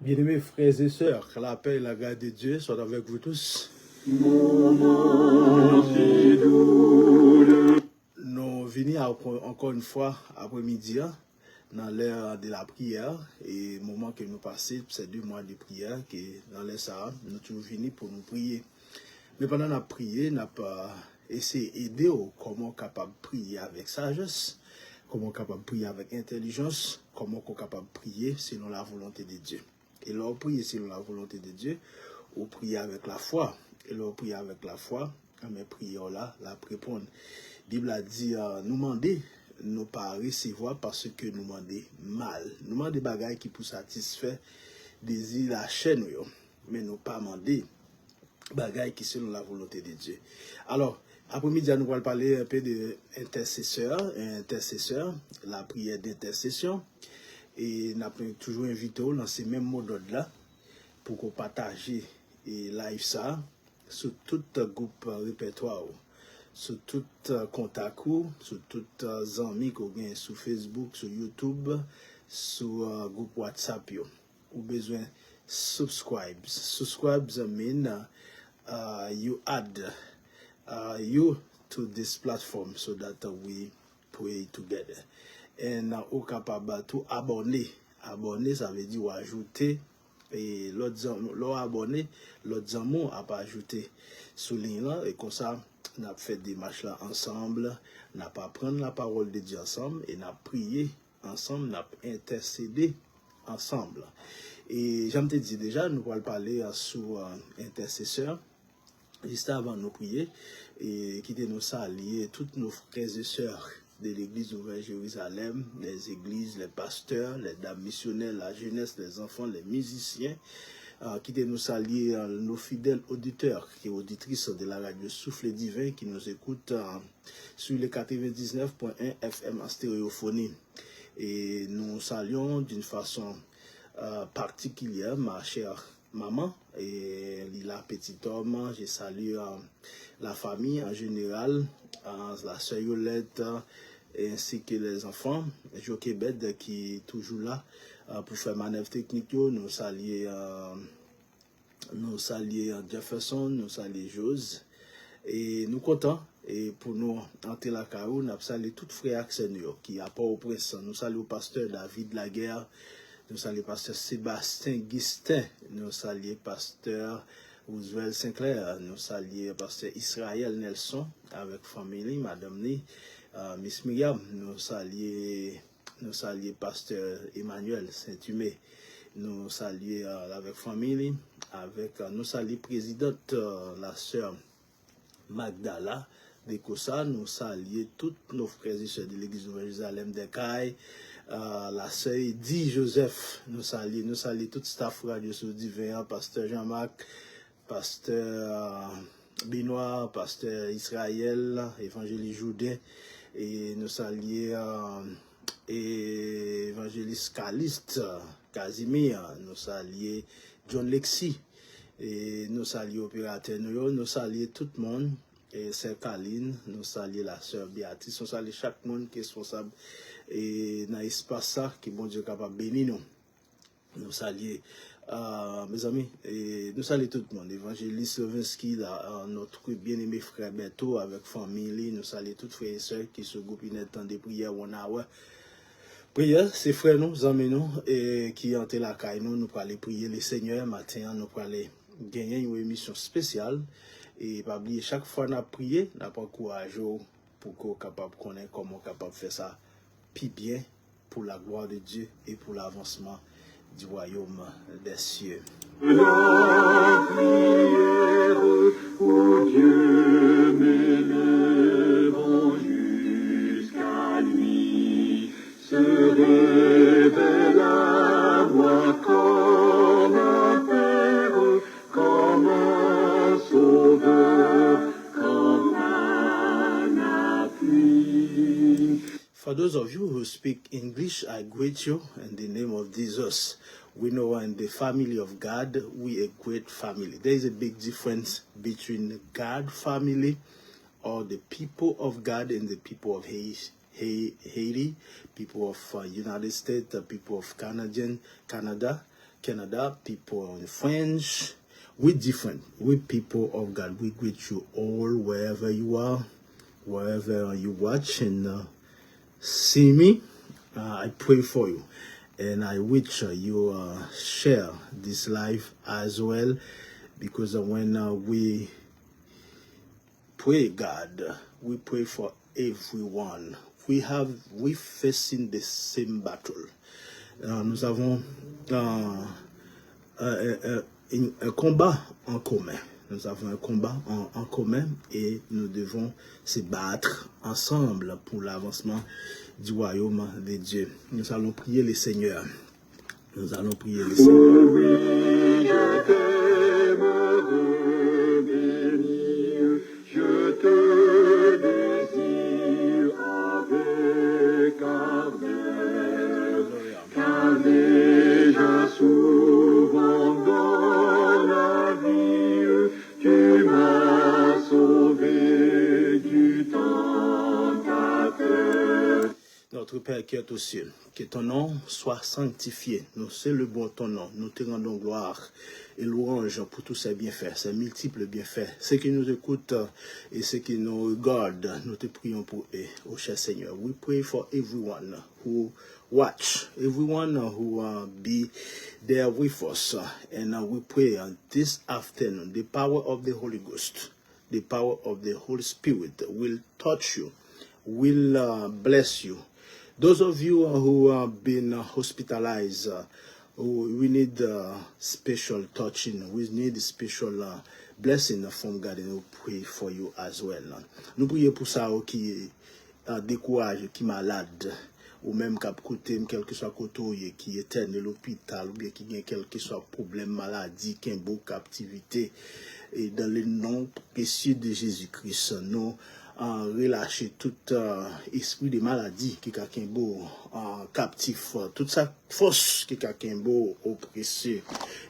Bien-aimés frères et sœurs, que la paix et la grâce de Dieu soient avec vous tous. Nous venons encore une fois après-midi dans l'heure de la prière et moment que nous passons, c'est 2 mois de prière que dans l'heure ça, nous toujours venus pour nous prier. Mais pendant la prière, nous n'avons pas essayé d'aider comment capable de prier avec sagesse, comment capable de prier avec intelligence, comment capable de prier selon la volonté de Dieu. Et leur prier selon la volonté de Dieu, ou prier avec la foi. Et leur prier avec la foi, mais prière là, la répondre. La Bible a dit, nous demander, nous pas recevoir parce que nous demandons mal. Nous demandons des bagailles qui pour satisfaire désir la chaîne, mais nous pas demander bagailles qui selon la volonté de Dieu. Alors, après-midi, nous allons parler un peu de intercesseur, la prière d'intercession. Et nous avons toujours invité dans ces mêmes mots d'ordre-là pour qu'on partage et live ça sur tout groupe répertoire, sur tout contact, sur tout amis qu'on gagne sur Facebook, sur YouTube, sur groupe WhatsApp. Ou besoin subscribe. Subscribe mean you add you to this platform so that we pray together. Et au capable tout abonner. Abonner, ça veut dire ou ajouter. Et l'autre abonné, l'autre amour a pas ajouté sous ligne là. Et comme ça, on a fait des matchs là ensemble. On a pas prendre la parole de Dieu ensemble. Et on a prié ensemble. On a intercédé ensemble. Et j'aime te dire déjà, nous allons parler sur intercesseur. Juste avant de nous prier. Et quitter nous saluer toutes nos frères et sœurs de l'église Nouvelle Jérusalem, les églises, les pasteurs, les dames missionnaires, la jeunesse, les enfants, les musiciens, qui nous saluer nos fidèles auditeurs et auditrices de la radio Souffle Divin qui nous écoutent sur les 99.1 FM en stéréophonie. Et nous saluons d'une façon particulière ma chère maman et Lila Petit Homme. Je salue la famille en général, la sœur Yolette, ainsi que les enfants, Joquebed qui est toujours là pour faire manœuvre technique. Nous saluons Jefferson, nous saluons Jose et nous comptons. Et pour nous entrer la carou, nous saluons tous frères accès qui a pas au presse. Nous saluons le pasteur David Laguerre, nous saluons le pasteur Sébastien Guistin, nous saluons le pasteur Roosevelt Sinclair, nous saluons le pasteur Israël Nelson avec famille, madame Ni, Miss Myriam, nous saluons le pasteur Emmanuel Saint-Humé, nous saluons avec famille, nous saluons la présidente, la sœur Magdala de Kossa, nous saluons tous nos frères et sœurs de l'église de Jérusalem des Cailles, la sœur Edith Joseph, nous saluons tout staff radio sur divin, pasteur Jean-Marc, pasteur Benoît, pasteur Israël, évangéliste Jourdain, et nous saluons évangéliste Caliste, Casimir, nous saluons John Lexi, et nous saluons opérateur, nous saluons tout le monde, et sœur Caline, nous saluons la sœur Béatrice, nous saluons chaque monde qui est responsable et dans l'espace ça, qui bon Dieu capable de bénir nous. Nous saluons, mes amis, et nous saluons tout le monde. Évangéliste Levinsky, notre bien-aimé frère Beto, avec famille, nous saluons tous frères et sœurs qui se groupent dans le temps de prière, prière, c'est frères nous, amis nous, et qui entrent la caille nous, nous allons prier le Seigneur matin, nous allons gagner une émission spéciale. Et pas oublier, chaque fois qu'on a prié, on n'a pas courage pour qu'on soit capable de connaître comment capable de faire ça puis bien pour la gloire de Dieu et pour l'avancement du royaume des cieux. La prière pour Dieu m'élèvons jusqu'à lui, se révèle à moi comme un père, comme un sauveur, comme un appui. For those of you who speak English, I greet you in the name of Jesus. We know in the family of God, we a great family. There is a big difference between God family or the people of God and the people of Haiti, people of United States, the people of Canada, Canada, people in French. We're different. We're people of God. We greet you all wherever you are, wherever you watch and see me. I pray for you. And I wish you share this life as well. Because when we pray God, we pray for everyone. We facing the same battle. Nous avons un combat en commun. Nous avons un combat en commun et nous devons se battre ensemble pour l'avancement du royaume de Dieu. Nous allons prier le Seigneur. Nous allons prier le Seigneur. Oui, je t'aimerai bénir, je te désire avec ardeur, car déjà souvent dans la vie, tu m'as sauvé du tentateur. Notre Père qui est aux cieux, que ton nom soit sanctifié. Nous célébrons ton nom, nous te rendons gloire et louange pour tous ces bienfaits, ces multiples bienfaits. Ceux qui nous écoutent et ceux qui nous regardent, nous te prions pour eux, oh cher Seigneur. We pray for everyone who watch, everyone who be there with us. And we pray this afternoon, the power of the Holy Ghost, the power of the Holy Spirit will touch you, will bless you. Those of you who have been hospitalized, we need special touching. We need special blessing from God, and we pray for you as well. Nous prions pour ça qui décourage, qui malade, ou même qui a côté, quel que soit côté, qui est à l'hôpital, ou bien qui a quel que soit problème, maladie, qui a beaucoup captivité, et dans le nom précieux de Jésus-Christ, nous relâcher tout esprit de maladie qui a beau captif, toute sa force qui a beau oppressé,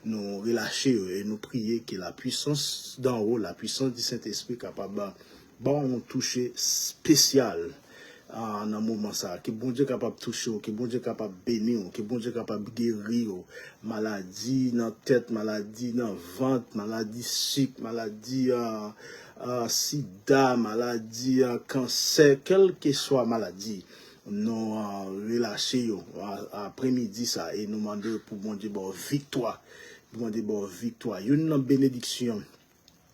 nous relâcher et nous prier que la puissance d'en haut, la puissance du Saint-Esprit capable bon toucher spécial en un moment ça, que bon Dieu capable toucher, que bon Dieu capable bénir, que bon Dieu capable guérir maladie dans tête, maladie dans ventre, maladie sucre, maladie sida, maladie, cancer, quelle que soit maladie, nous relâcher après-midi ça et nous demander pour bon Dieu victoire, pour bon Dieu victoire, une bénédiction,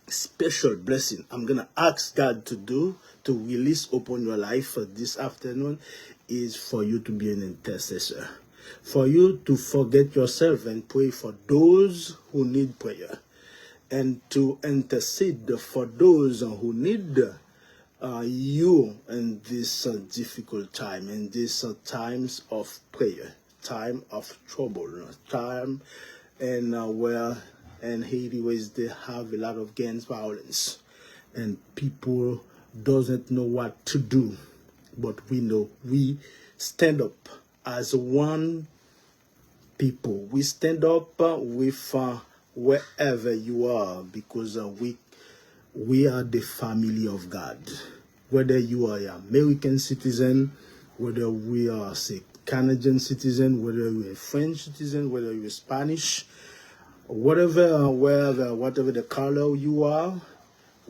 special blessing. I'm gonna ask God to release upon your life this afternoon is for you to be an intercessor, for you to forget yourself and pray for those who need prayer, and to intercede for those who need you in this difficult time, in these times of prayer, time of trouble, time and where in Haiti where they have a lot of gang violence and people doesn't know what to do. But we know we stand up as one people. We stand up with wherever you are, because we are the family of God. Whether you are an American citizen, whether we are say Canadian citizen, whether you're a French citizen, whether you're Spanish, whatever, wherever, whatever the color you are,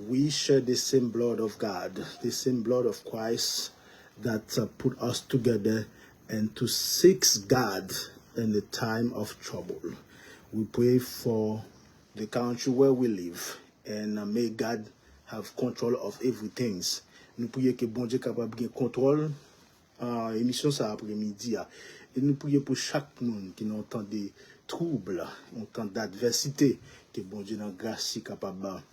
we share the same blood of God, the same blood of Christ that put us together and to seek God in the time of trouble. We pray for the country where we live, and may God have control of everything. Nous prions que bon Dieu capable de contrôle émission ça après-midi, et nous prions pour chaque monde qui entend des troubles, entend d'adversité, que bon Dieu dans grâce capable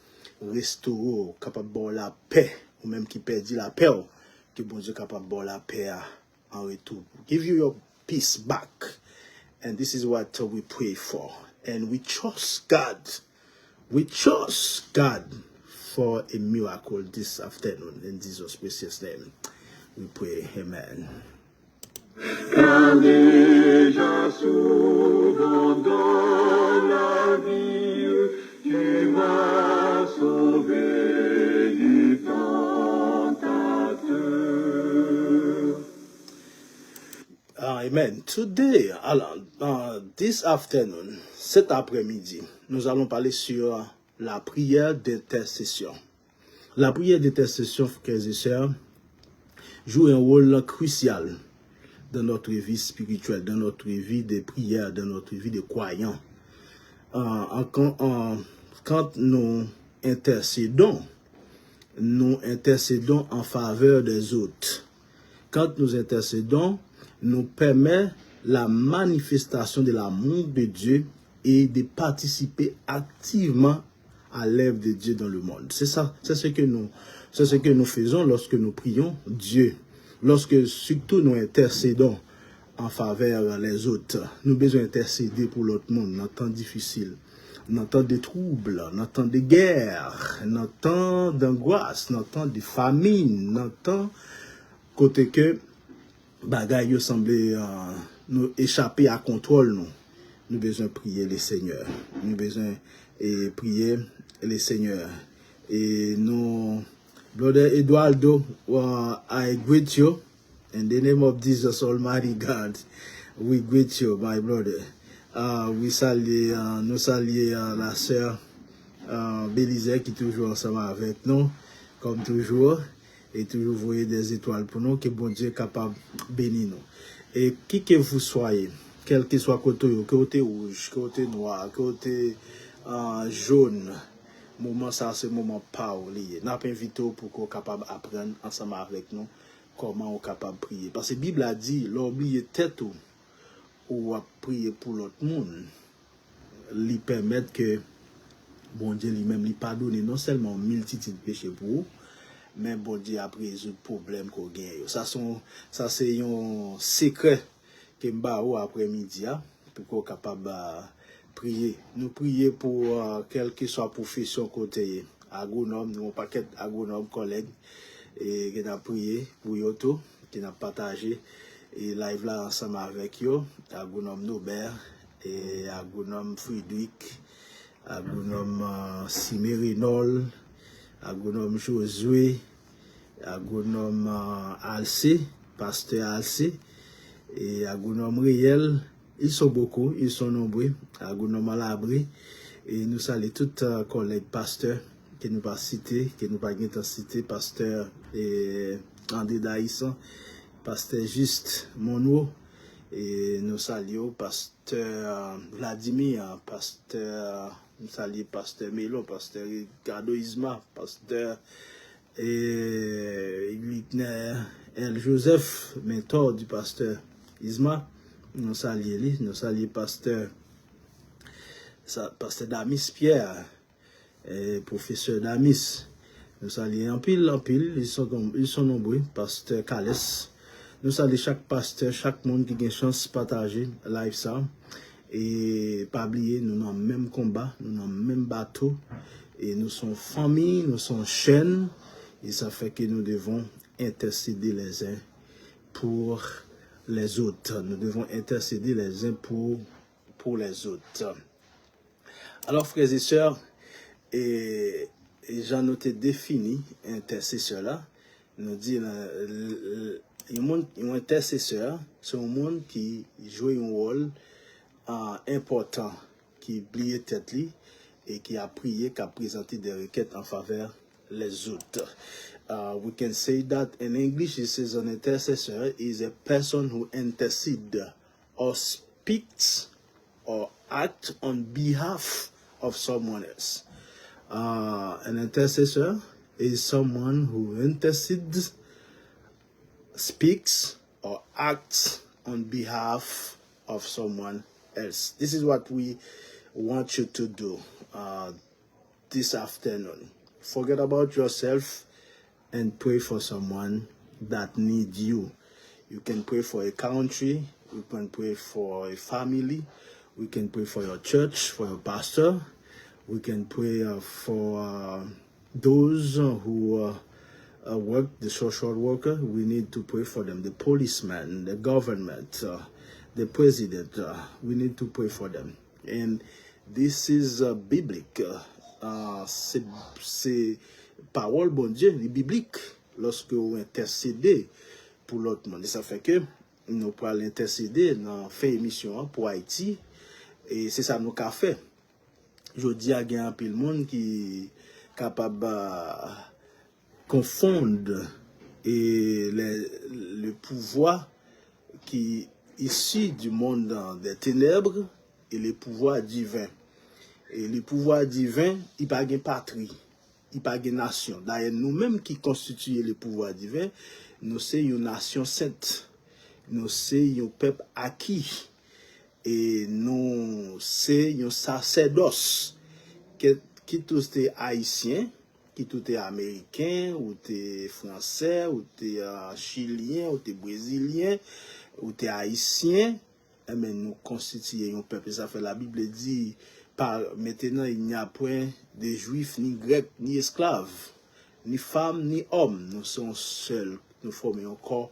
restaurer, capable de la paix, ou même qui perdit la paix, que bon Dieu capable de la paix en retour. Give you your peace back. And this is what we pray for. And we trust God. We trust God for a miracle this afternoon. In Jesus' precious name, we pray. Amen. Car déjà souvent dans la vie, tu m'as sauvé du tentateur. Amen. Today, this afternoon, cet après-midi, nous allons parler sur la prière d'intercession. La prière d'intercession, frères et sœurs, joue un rôle crucial dans notre vie spirituelle, dans notre vie de prière, dans notre vie de croyants. Quand nous intercédons en faveur des autres. Quand nous intercédons, nous permet la manifestation de l'amour de Dieu et de participer activement à l'œuvre de Dieu dans le monde. C'est ça, c'est ce que nous faisons lorsque nous prions Dieu. Lorsque surtout nous intercédons en faveur des autres, nous devons intercéder pour l'autre monde dans temps difficile, dans temps de troubles, dans temps de guerre, dans temps d'angoisse, dans temps de famine, dans temps côté que bagaille yo semblait nous échapper à contrôle nous besoin prier le Seigneur. Nous besoin prier le Seigneur. Et nous Brother Eduardo, I greet you in the name of Jesus Almighty God. We greet you, my brother. Nous saluons la sœur Bélisée qui est toujours ensemble avec nous, comme toujours, et toujours voyer des étoiles pour nous, que bon Dieu est capable de bénir nous. Et qui que vous soyez, quel que soit côté rouge, côté noir, côté jaune, moment ça c'est moment pas lié. N'a pas invité pour qu'on capable apprendre ensemble avec nous comment on capable prier. Parce que la Bible a dit, l'oublier tête ou à prier pour l'autre monde, lui permettre que bon Dieu lui-même lui pardonne non seulement multitude de péchés pour vous, mais bon Dieu a résoudre le problème qu'on gagne. Ça c'est un secret que m'a après-midi pour qu'on capable prier. Nous prier pour quelle que soit profession côté agronome, nous paquet agronome collègues et qui a prié pour eux tout, qui a partagé et live là ensemble avec eux, agronome Nobert et agronome Friedrich, agronome Simérinol, agronome Josué, agronome Alcé, pasteur Alcé et agronome Riel. Ils sont beaucoup, ils sont nombreux, agronome Alabri, et nous saluons tous collègues pasteurs que nous pas citer, que nous pas citer, pasteur André Daïsson, pasteur Juste Monroe, et nous saluons pasteur Vladimir, pasteur, nous saluons pasteur Melo, pasteur Ricardo Isma, pasteur El Joseph, mentor du pasteur Isma. Nous saluons pasteur Damis Pierre, professeur Damis. Nous saluons en pile, ils sont nombreux, pasteur Calès. Nous saluons chaque pasteur, chaque monde qui a une chance de partager live ça. Et pas oublier, nous avons le même combat, nous avons le même bateau. Et nous sommes famille, nous sommes chaînes. Et ça fait que nous devons intercéder les uns pour les autres. Nous devons intercéder les uns pour les autres. Alors, frères et sœurs, et j'en ai défini intercesseur là. Nous dit un intercesseur, c'est un monde qui joue un rôle important, qui plie tête et qui a prié, qui a présenté des requêtes en faveur les autres. We can say that in English it says an intercessor is a person who intercedes or speaks or acts on behalf of someone else. An intercessor is someone who intercedes, speaks, or acts on behalf of someone else. This is what we want you to do this afternoon. Forget about yourself and pray for someone that needs you. You can pray for a country, you can pray for a family, we can pray for your church, for your pastor, we can pray for those who work, the social worker. We need to pray for them, the policeman, the government, the president. We need to pray for them. And this is biblical. C'est parole bon Dieu, les biblique, lorsque vous intercédez pour l'autre monde. Et ça fait que nous pourrons l'intercéder dans fait émission pour Haïti Et c'est ça nous qu'a fait. Je dis à un peu le monde qui est capable de confondre et le pouvoir qui est issu du monde des ténèbres et le pouvoir divin. Et le pouvoir divin, il n'y a pas de patrie, il n'y a pas de nation. D'ailleurs, nous-mêmes qui constituons le pouvoir divin, nous sommes une nation sainte. Nous sommes un peuple acquis. Et nous sommes un sacerdoce. Qui tous est haïtien, qui tout est américain, ou t'es français, ou t'es chilien, ou t'es brésilien, ou t'es haïtien, mais nous constituons un peuple. Ça fait la Bible dit, maintenant il n'y a point de juifs, ni grecs, ni esclaves, ni femmes, ni hommes. Nous sommes seuls, nous formons un corps,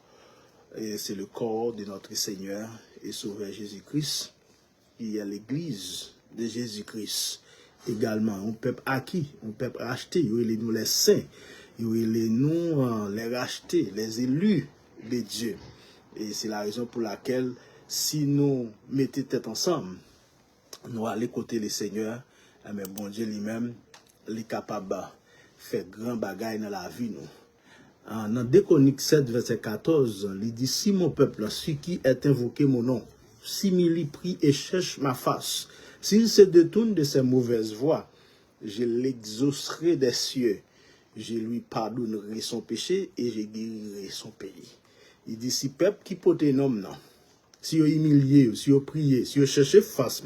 et c'est le corps de notre Seigneur et Sauveur Jésus-Christ. Il y a l'église de Jésus-Christ. Également, un peuple acquis, un peuple racheté, il est nous les saints, il est nous les rachetés, les élus de Dieu. Et c'est la raison pour laquelle, si nous mettons tête ensemble, nous allons côté le Seigneur, mais bon Dieu lui-même, il est capable de faire grand bagaille dans la vie. Nous. Dans 2 Chroniques 7, verset 14, il dit, si mon peuple, celui qui est invoqué mon nom, si m'il prie et cherche ma face, s'il se détourne de ses mauvaises voies, je l'exaucerai des cieux, je lui pardonnerai son péché et je guérirai son pays. Il dit, si peuple qui porte un homme, non, si vous humiliez, si vous priez, si vous cherchez face,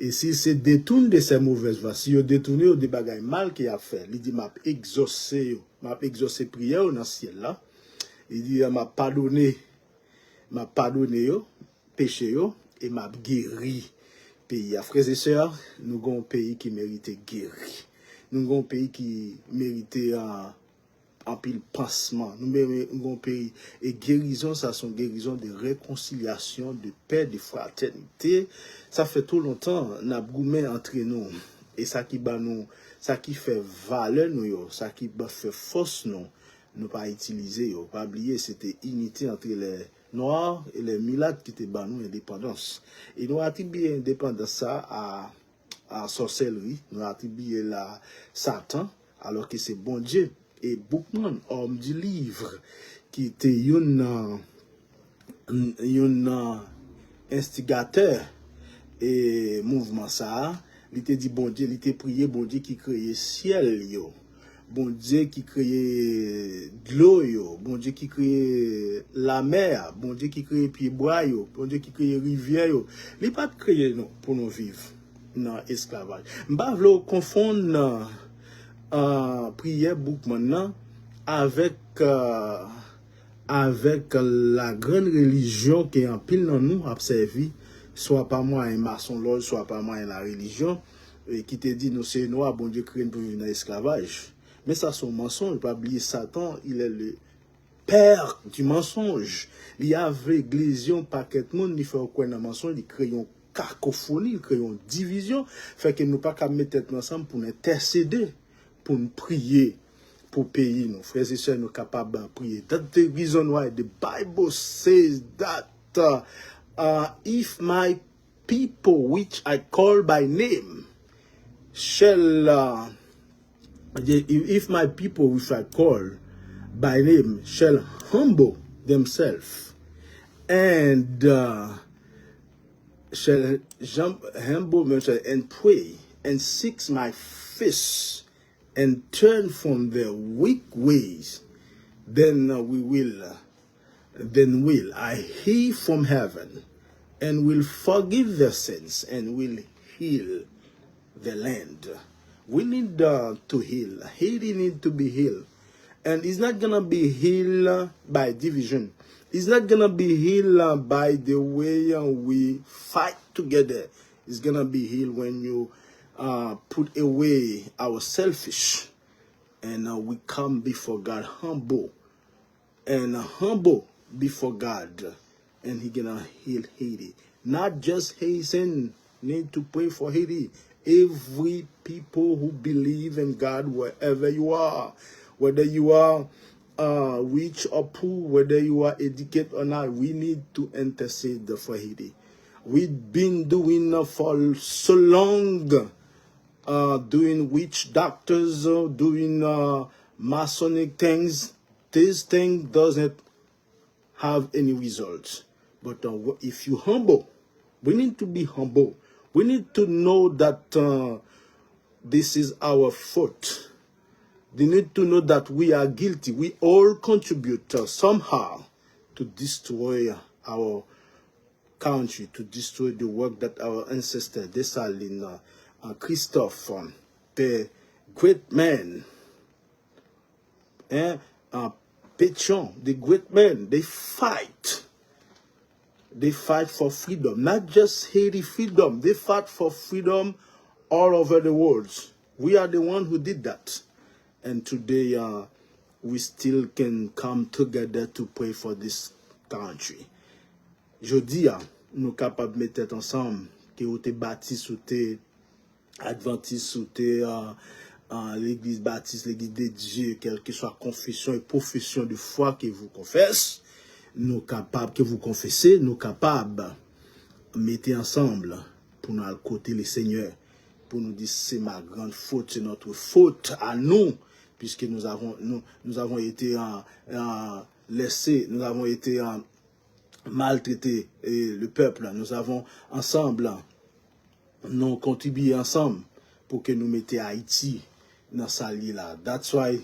et s'il se détourne de ses mauvaises voies, si vous détournez des bagages mal qu'il a fait, il dit, m'a exaucé prière dans le ciel là, il dit, m'a pardonné péché et m'a guéri. Pays. Frères et sœurs, nous avons un pays qui mérite guéri. Nous avons un pays qui mérite un pile pansement. Nous avons un pays et guérison, ça sont guérison de réconciliation, de paix, de fraternité. Ça fait tout longtemps, nous avons entre nous. Et ça qui bat nous, ça qui fait valeur nous, ça qui fait force nous pas utiliser, pas oublier, c'était unité entre les Noirs et les mulâtres qui étaient ban nous indépendance. Et nous attribuons l'indépendance ça à sorcellerie, nous attribuons la Satan, alors que c'est bon Dieu. Et Bookman, homme du livre, qui était un instigateur et mouvement ça, il était dit bon Dieu, il était prié bon Dieu qui créait ciel yo. Bon Dieu qui crée de l'eau, bon Dieu qui crée la mer, bon Dieu qui crée pied bois, bon Dieu qui crée rivière, il n'est pas créé non pour nous vivre dans l'esclavage. M'ba vle confondre prière book maintenant avec la grande religion qui est en pile dans nous observer, soit pas moi un maçon lodge, soit pas moi la religion qui te dit nous c'est noir, bon Dieu crée pour vivre dans l'esclavage. Mais ça, c'est un mensonge. Il ne faut pas oublier Satan, il est le père du mensonge. Il y a avec l'église, paquet de monde, il fait quoi dans le mensonge, il crée une cacophonie, il crée une division. Fait que nous pas qu'à mettre tête ensemble pour nous intercéder, pour nous prier, pour payer nos frères et sœurs, nous capables de prier. That's the reason why the Bible says that if my people, which I call by name, shall... if my people which I call by name shall humble themselves and shall humble themselves and pray and seek my face and turn from their weak ways, then will I hear from heaven and will forgive their sins and will heal the land. We need to heal. Haiti needs to be healed. And it's not going to be healed by division. It's not going to be healed by the way we fight together. It's going to be healed when you put away our selfish and we come before God humble. And humble before God. And He's going to heal Haiti. Not just Haitians need to pray for Haiti. Every people who believe in God, wherever you are, whether you are rich or poor, whether you are educated or not, we need to intercede for Haiti. we've been doing for so long, doing witch doctors, doing Masonic things. This thing doesn't have any results. But if you humble, we need to be humble. We need to know that this is our fault. We need to know that we are guilty. We all contribute somehow to destroy our country, to destroy the work that our ancestors, Dessalines, Christophe, the great men, Pétion, the great men, they fight. They fight for freedom, not just Haiti freedom. They fight for freedom all over the world. We are the ones who did that. And today, we still can come together to pray for this country. Je dis, nous sommes capables de mettre ensemble, que vous êtes baptiste, ou t'es adventiste, ou t'es l'église baptiste, l'église de Dieu, quelle que soit confession et profession de foi que vous confessez, nous capables, que vous confessez, nous capables de mettre ensemble pour nous côté le Seigneur, pour nous dire c'est ma grande faute, c'est notre faute à nous, puisque nous avons été laissés, nous avons été maltraités, et le peuple, nous avons ensemble, nous contribué ensemble pour que nous mettions Haïti dans sa lit là. That's why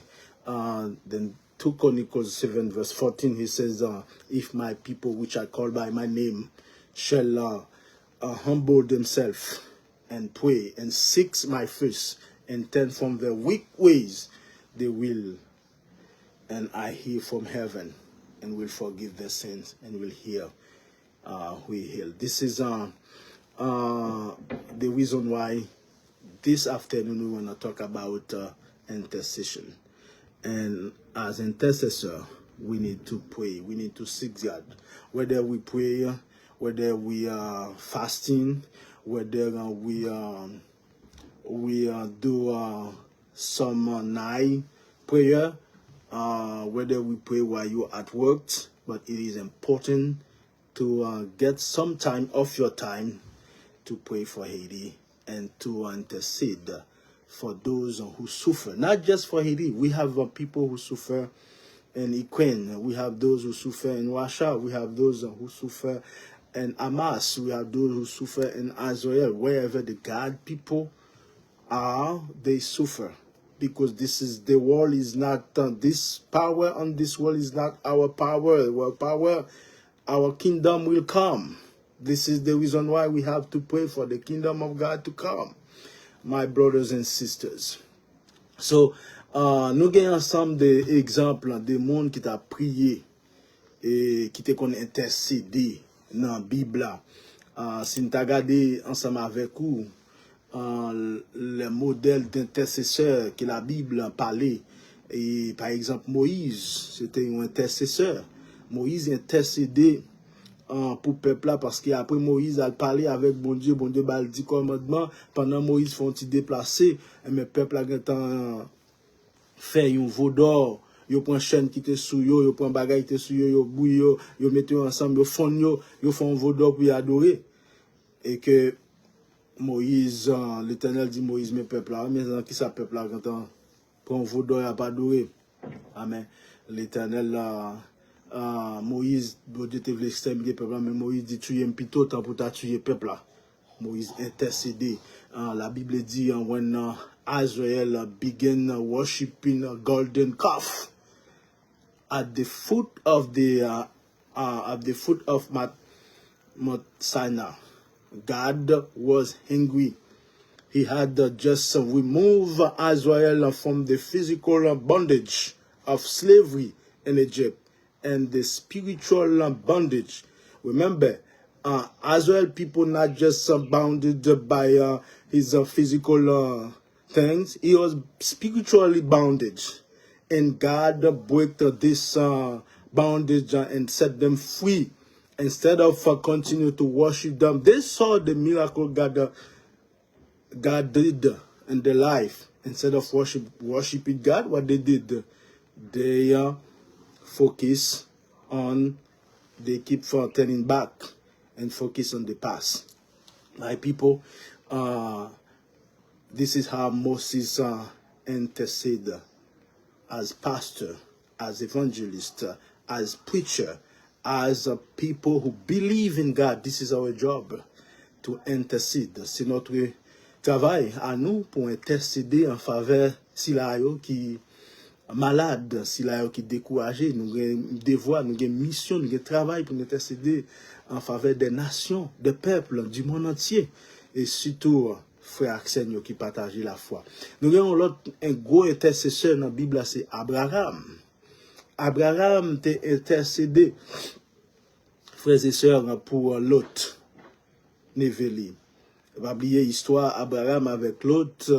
then 2 Chronicles 7 verse 14 he says, if my people which are called by my name shall humble themselves and pray and seek my face and turn from their weak ways, they will, and I hear from heaven and will forgive their sins and will heal. We heal. This is the reason why this afternoon we want to talk about intercession. And as intercessor, we need to pray. We need to seek God. Whether we pray, whether we are fasting, whether we do some night prayer, whether we pray while you're at work. But it is important to get some time off your time to pray for Haiti and to intercede for those who suffer. Not just for Haiti. We have people who suffer in Ukraine. We have those who suffer in Russia. We have those who suffer in Hamas. We have those who suffer in Israel. Wherever the God people are, they suffer. Because the world is not, this power on this world is not our power. Our kingdom will come. This is the reason why we have to pray for the kingdom of God to come, my brothers and sisters. So, nous avons ensemble des exemples de monde qui t'a prié et qui te qu'on intercédé dans la Bible. Si nous avons regardé ensemble avec vous, le modèle d'intercesseur que la Bible parlait, et par exemple Moïse, c'était un intercesseur. Moïse intercédait pour le peuple là, parce qu'après Moïse a parlé avec bon Dieu a dit commandement, pendant Moïse font il déplacer, mais le peuple a fait un veau d'or, yo prend chaîne qui était sous yo prend bagaille qui était sous yo bouille yo mettent ensemble, yo font un veau d'or pour y adorer. Et que Moïse, l'Éternel dit Moïse, mes peuple là, mais qui ça peuple là quand prend un veau d'or, il a pas adoré. Amen. L'Éternel là, Moïse, Dieu te voulait exterminer le peuple, mais Moïse dit tu es un plutôt temps pour tuer le peuple là. Moïse intercédé. La Bible dit when Israel began worshiping a golden calf at the foot of Mount Sinai, God was angry. He had just removed Israel from the physical bondage of slavery in Egypt and the spiritual bondage. Remember, Israel people not just bounded by his physical things. He was spiritually bounded. And God broke this bondage and set them free. Instead of continue to worship them, they saw the miracle God did in their life. Instead of worshiping God, what they did, they focus on, they keep turning back and focus on the past. My people, this is how Moses interceded as pastor, as evangelist, as preacher, as people who believe in God. This is our job, to intercede. C'est notre travail à nous pour intercéder en faveur si la yo qui malade, si la yo qui découragé, nous avons devoir, nous avons mission, nous avons travail pour intercéder en faveur des nations, des peuples, du monde entier, et surtout frère Axel qui partagent la foi. Nous avons un gros intercesseur dans la Bible, c'est Abraham. Abraham t'a intercédé, frères et sœurs, pour Lot, Névéli. Va oublier l'histoire Abraham avec Lot,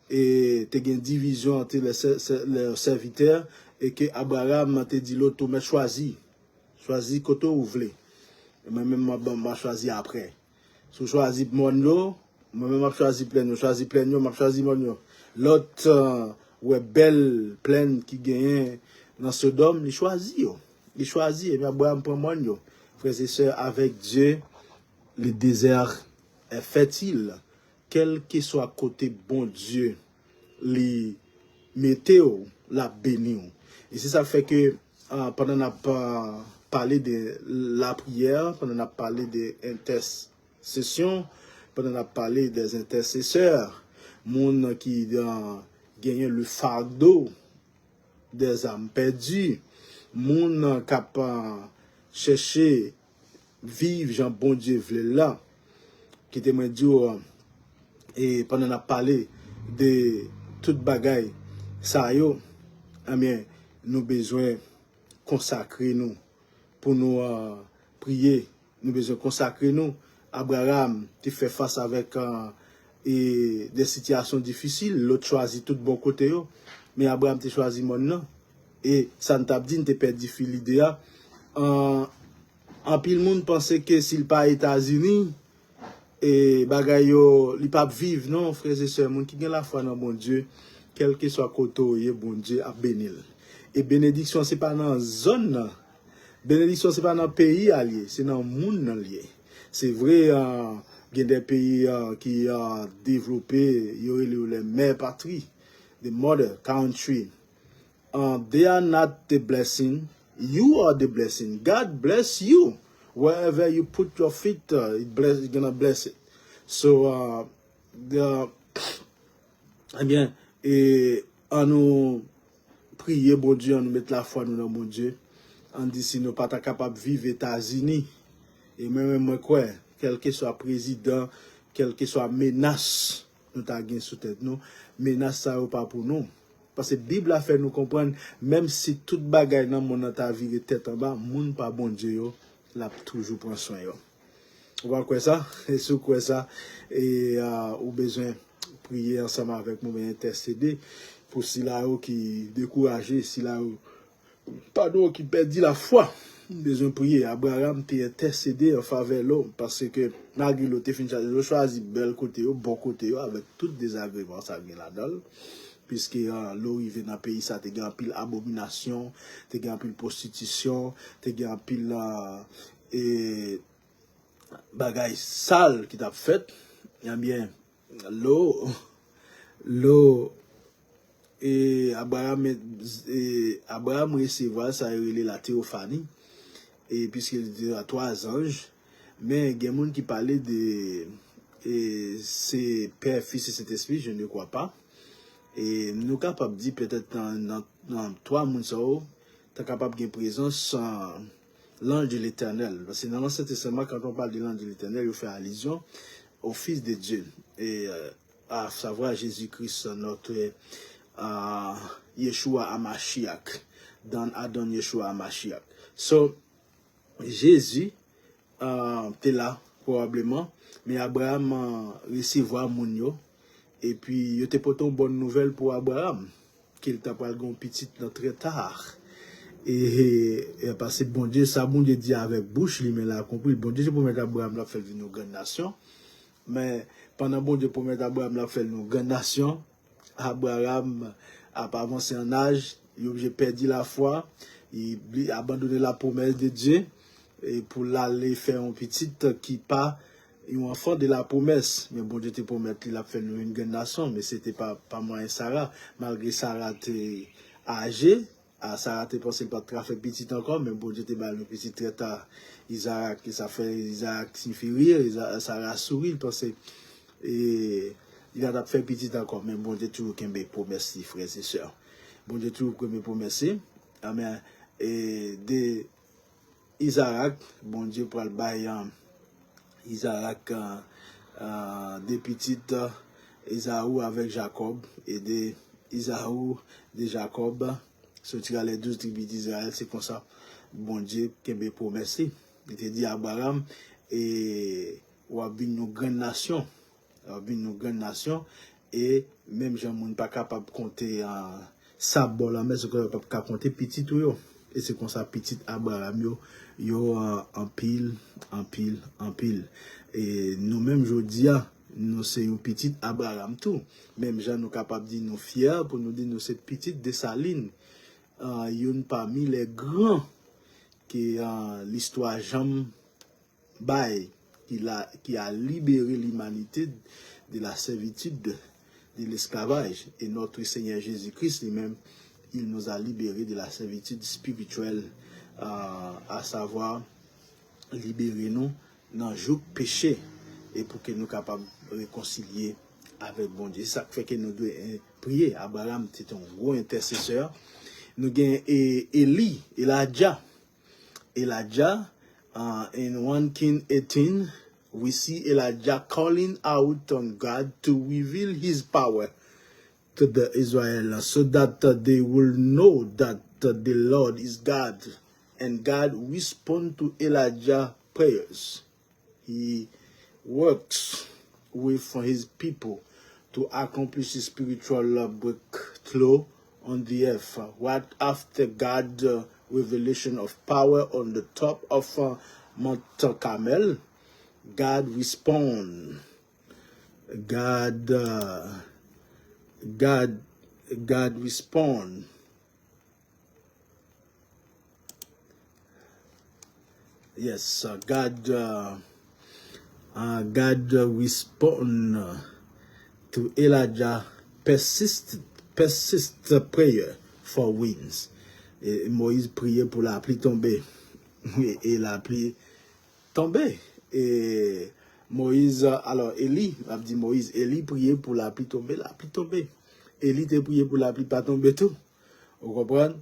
et t'as une division entre les serviteurs, et que Abraham t'a dit Lot, mais choisis côté où vous voulez. Moi-même, m'a choisi après. Si vous choisissez mon moi-même, m'a choisi plein, m'a choisi mon L'autre, ouais, belle, pleine, qui gagne dans Sodome, il choisit, et bien, Abraham prend mon frères et sœurs, avec Dieu, le désert est fertile, quel que soit côté bon Dieu, les météo, la béni. Et c'est ça fait que, pendant qu'on parler de la prière, pendant qu'on a parlé des intercessions, pendant qu'on a parlé des intercesseurs, monde qui gagne le fardeau des âmes perdues, monde qui a cherché vivre Jean bon Dieu là, qui te m'a dit et pendant qu'on a parlé de toute bagaille ça yo, eh bien nous besoin consacrer nous pour nous prier, nous besoin consacrer nous. Abraham qui fait face avec et des situations difficiles, l'autre choisit tout bon côté, mais Abraham te choisi mon nom. Et ça ne t'a dit, te perdu l'idée. En pile monde pensait que s'il pas États-Unis, et bagay yo, li pas vivre, non, frères et sœurs, moun qui gen la foi dans bon Dieu, quel que soit côté, bon Dieu a bénil. Et bénédiction, c'est pas dans zone. Bénédiction, c'est pas dans le pays allié, c'est dans le monde allié. C'est vrai, il y a des pays qui ont développé, il y a les mères patries, the mother country. They are not the blessing, you are the blessing. God bless you. Wherever you put your feet, it's gonna bless it. So, eh bien, et en nous prier, bon Dieu, en nous mettre la foi dans bon Dieu. On dit si nous pas capable de vivre aux États-Unis, et même moi quoi, quel que soit président, quelle que soit menace, nous t'avons sous tête nous, menace ça ou pas pour nous. Parce que la Bible a fait nous comprendre, même si toute bagaille dans mon ta vie tête en bas, moun pas bon Dieu, l'a toujours prend soin. On va quoi ça? Et sous quoi ça? Et au besoin prier ensemble avec nous, intercéder pour si là qui découragé, si là pardon, qui perdit la foi. Besoin prier. Abraham t'a intercédé en faveur de l'homme parce que malgré l'autre il choisi bel côté, bon côté, avec tout désagrément ça vient là-dedans. Puisque l'eau il vient dans le pays, ça te gagne pile abomination, te gagne pile prostitution, te gagne pile et bagaille sale qui t'a fait. Eh bien, l'eau et Abraham recevra ça la théophanie et puisqu'il dit à 3 anges, mais il y a des gens qui parlaient de c'est Père, Fils et Saint-Esprit, je ne crois pas. Et nous sommes capables de dire peut-être dans 3 mondes, tu es capable de présence l'ange de l'Éternel. Parce que dans l'Ancien Testament, quand on parle de l'ange de l'Éternel, il fait allusion au Fils de Dieu. Et à savoir Jésus-Christ, notre Yeshua HaMashiach, dans Adon Yeshua HaMashiach. So, Jésus était là, probablement, mais Abraham recevra Mounio. Et puis, il était pas une bonne nouvelle pour Abraham, qu'il t'a pas le petit très tard. Et parce que bon Dieu, ça, bon Dieu dit avec bouche, il m'a compris. Bon Dieu, c'est pour mettre Abraham là, faire une grande nation. Mais pendant bon Dieu, pour mettre Abraham là, faire une grande nation, Abraham a pas avancé en âge, il a perdu la foi, il a abandonné la promesse de Dieu. et pour l'aller faire un petit qui pas un enfant de la promesse. Mais bon Dieu te promet qu'il a fait nous une grande nation, mais c'était pas moi et Sarah. Malgré Sarah était âgée, Sarah te pensé pas de faire petit encore, mais bon Dieu te bat le petit très tard. Isaac, ça fait Isaac signifie rire, Sarah sourit parce que il a fait petit encore, mais bon Dieu toujours qu'il me promesse, frères et sœurs. Bon Dieu toujours qu'il me promesse. Amen. Et de Isaac, bon Dieu pour le bail Isaac des petites Esaü avec Jacob et de Esaü de Jacob sortira les 12 tribus d'Israël. C'est comme ça, bon Dieu qui me promesse. Il te dit à Abraham et ou a une grande nation. Une grande nation et même gens moun pas capable compter ça bon la mais que pas capable compter petit tout yo et c'est comme ça petit Abraham yo en pile et nous même jodi nous c'est un petit Abraham tout même gens nous capable dire nous fiers pour nous dire nous cette petite Dessalines une parmi les grands qui l'histoire jamais bail qui a libéré l'humanité de la servitude de l'esclavage. Et notre Seigneur Jésus-Christ lui-même, il nous a libérés de la servitude spirituelle, à savoir libérer nous dans le joug péché et pour que nous soyons capables de réconcilier avec bon Dieu. C'est ça qui fait que nous devons prier. Abraham était un gros intercesseur. Nous avons Elijah. In 1 King 18, we see Elijah calling out on God to reveal his power to the Israelites so that they will know that the Lord is God. And God responds to Elijah's prayers. He works with his people to accomplish his spiritual breakthrough on the earth. What after God's revelation of power on the top of Mount Carmel, God responds. God responds. Yes, God responds to Elijah persistent prayer for winds. Et Moïse priait pour la pluie tomber. Et la pluie tombait. Et Moïse, alors Élie, a dit Moïse, Élie priait pour la pluie tomber, la pluie tombait. Élie te prié pour la pluie pas tomber tout. Vous comprenez?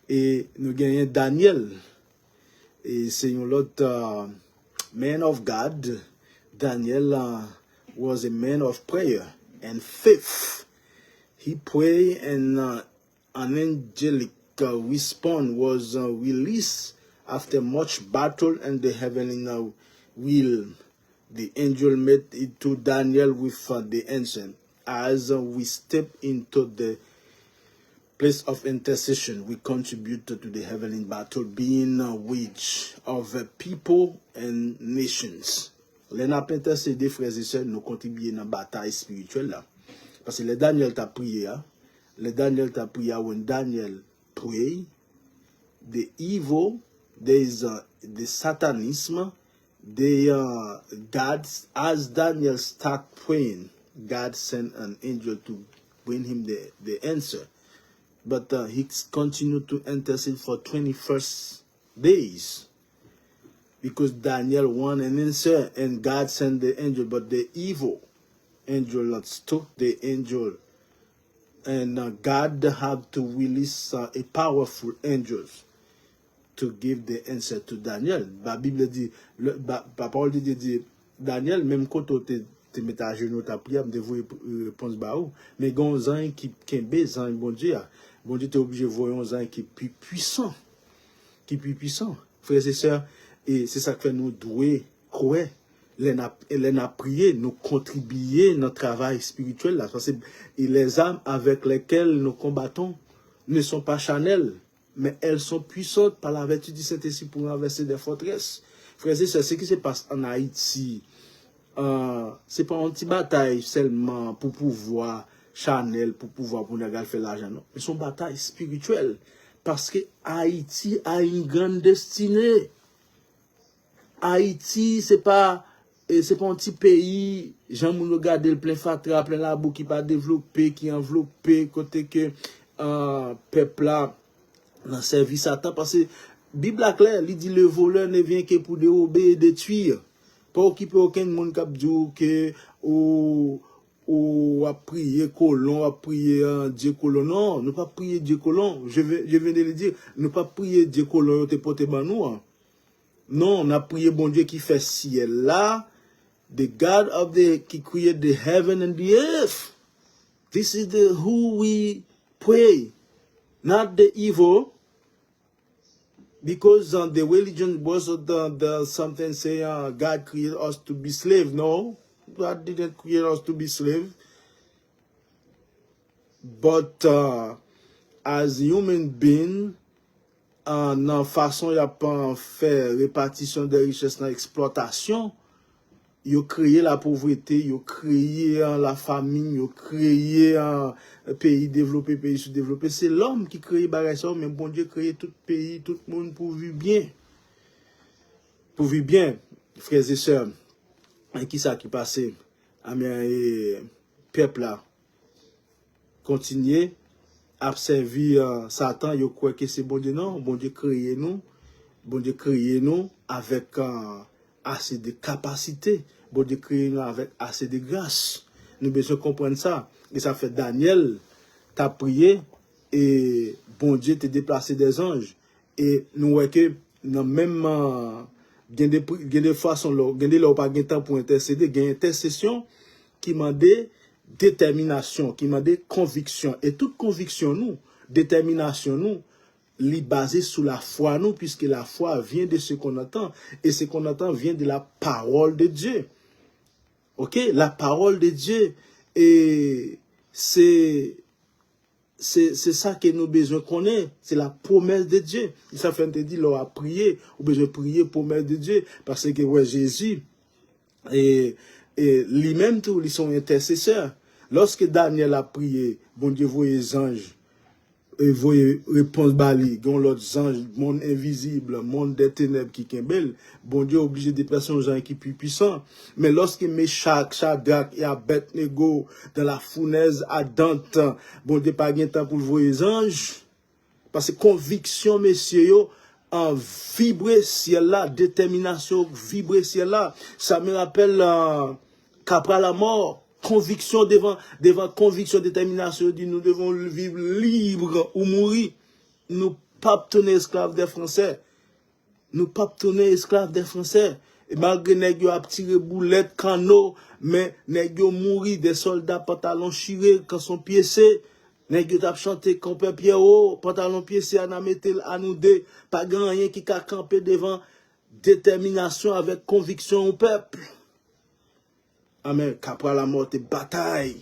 Et nous gagnons Daniel. Et c'est un autre man of God. Daniel was a man of prayer and faith. He prayed and an angelic response was released after much battle and the heavenly will. The angel met it to Daniel with the answer. As we step into the place of intercession, we contribute to the heavenly battle being waged of people and nations. Les n'a pas intercédé, frères et sœurs, nous contribuons dans la bataille spirituelle là. Parce que le Daniel t'a prié, when Daniel pray, the evil, there is the satanism, God, as Daniel start praying, God sent an angel to bring him the answer. But he continued to intercede for 21 days. Because Daniel won an answer and God sent the angel, but the evil angel took the angel. And God had to release a powerful angel to give the answer to Daniel. La Bible dit, la parole dit, Daniel, même quand tu te mets à genoux, tu as prié, tu as réponse baou. Mais il y a un zan qui est bézant, bon Dieu. Bon Dieu, tu es obligé de voir un zan qui est plus puissant. Frères et sœurs, et c'est ça que nous devons croire. Elle a prié, nous contribuer à notre travail spirituel. Là, parce que les armes avec lesquelles nous combattons ne sont pas charnelles, mais elles sont puissantes par la vertu du Saint-Esprit pour renverser des forteresses. Frères et sœurs, ce qui se passe en Haïti, c'est pas une petite bataille seulement pour pouvoir charnel, pour nous faire l'argent, non. Mais c'est une bataille spirituelle. Parce que Haïti a une grande destinée. Haïti, c'est pas un petit pays, j'aime nous regarder le plein fatra, plein la boue qui pas développé, qui enveloppé, côté que peuple là, dans service à temps, parce que Bible a clair, il dit le voleur ne vient que pour dérober et détruire. Pas occuper aucun monde qui dit que ou a prié colon, a prié Dieu colon. Non, ne pas prier Dieu colon. Je viens de le dire, ne pas prier Dieu colon, te porter ban nous. Non, on a prié bon Dieu qui fait ciel là, the God of qui create the heaven and the earth. This is the who we pray, not the evil. Because the religion was the something say God created us to be slave. No, God didn't create us to be slave. But as human being, dans façon y a pas faire répartition des richesses dans exploitation, yo créé la pauvreté, yo créé la famine, yo créé un pays développé, pays sous-développé. C'est l'homme qui crée bagay ça, mais bon Dieu créé tout pays, tout le monde pour vivre bien. Pour vivre bien, frères et sœurs. Et qui ça qui passait? Peuple là, continuer à servir Satan, yo croit que c'est bon Dieu, non, bon Dieu créé nous avec assez de capacité, bon Dieu créé nous avec assez de grâce. Nous besoin comprendre ça. Et ça fait Daniel, t'as prié et bon Dieu t'a déplacé des anges. Et nous voyons que dans même des façons là, pas de temps pour intercéder, il y a une intercession qui m'a dit détermination, qui m'a dit conviction. Et toute conviction nous, détermination nous, li basé sur la foi nous, puisque la foi vient de ce qu'on entend, et ce qu'on entend vient de la parole de Dieu. Ok, la parole de Dieu, et c'est ça que nous besoin connaître, c'est la promesse de Dieu. Ça fait te dire, l'on a prié, ou besoin prier promesse de Dieu, parce que ouais, Jésus, et lui-même tout, ils sont intercesseurs. Lorsque Daniel a prié, bon Dieu voyait les anges, et voyez réponse bali, dont l'autre ange, monde invisible, monde des ténèbres qui est belle, bon Dieu obligé de déplacer un gens qui plus puissant. Mais lorsque Meshach, Shadrach et Abednego dans la fournaise ardente, bon Dieu pas gain temps pour voir les anges, parce que conviction, messieurs, en vibrer ciel là, détermination, vibrer ciel là, ça me rappelle qu'après la mort, conviction devant conviction, détermination, dit nous devons vivre libre ou mourir. Nous pas tourner esclaves des Français. Nous pas tourner esclaves des Français. Et malgré nèg yo a tiré boulette, canot, mais nèg yo mouri des soldats pantalon chiré quand son piécé. Nèg yo t'a chanté campé Pierrot, pantalon piécé à mettre à nous deux, pas grand rien qui a campé devant détermination avec conviction au peuple. Amen. Qu'après la mort, bataille.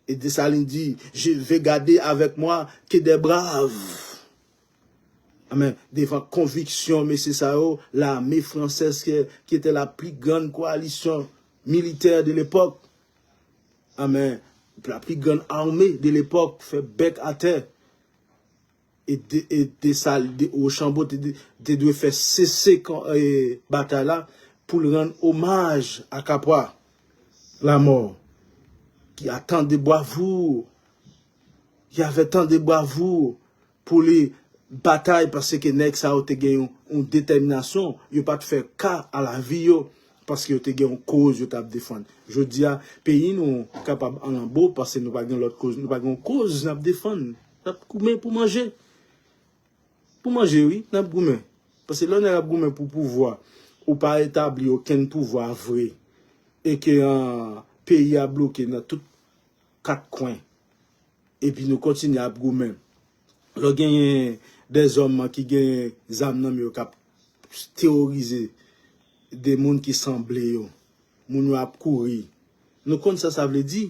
Et Dessalines dit, je vais garder avec moi que des braves. Amen. Devant conviction, mais c'est ça, l'armée française qui était la plus grande coalition militaire de l'époque. Amen. La plus grande armée de l'époque fait bec à terre. Et Dessalines, au Chambaud, de faire cesser la bataille là, pour le rendre hommage à Capra, la mort, qui a tant de bravoure, qui avait tant de bravoure pour les batailles, parce que nèg ça a gagné une détermination, il pas de faire cas à la vie, parce que tu as une cause, tu as défendre. Je dis à pays nous capable en beau, parce que nous pas l'autre cause, nous pas une cause, nous défendre, pour manger. Pour manger, oui, nous gourmet. Parce que là, on a gourmet pour pouvoir. Ou pas établir aucun pouvoir vrai, et que un pays a bloqué dans tous quatre coins, et puis nous continuons à goumer. Là, il y a des hommes qui ont des âmes qui terroriser des gens qui semblaient, gens qui ont couru. Nous connaissons ça veut dire,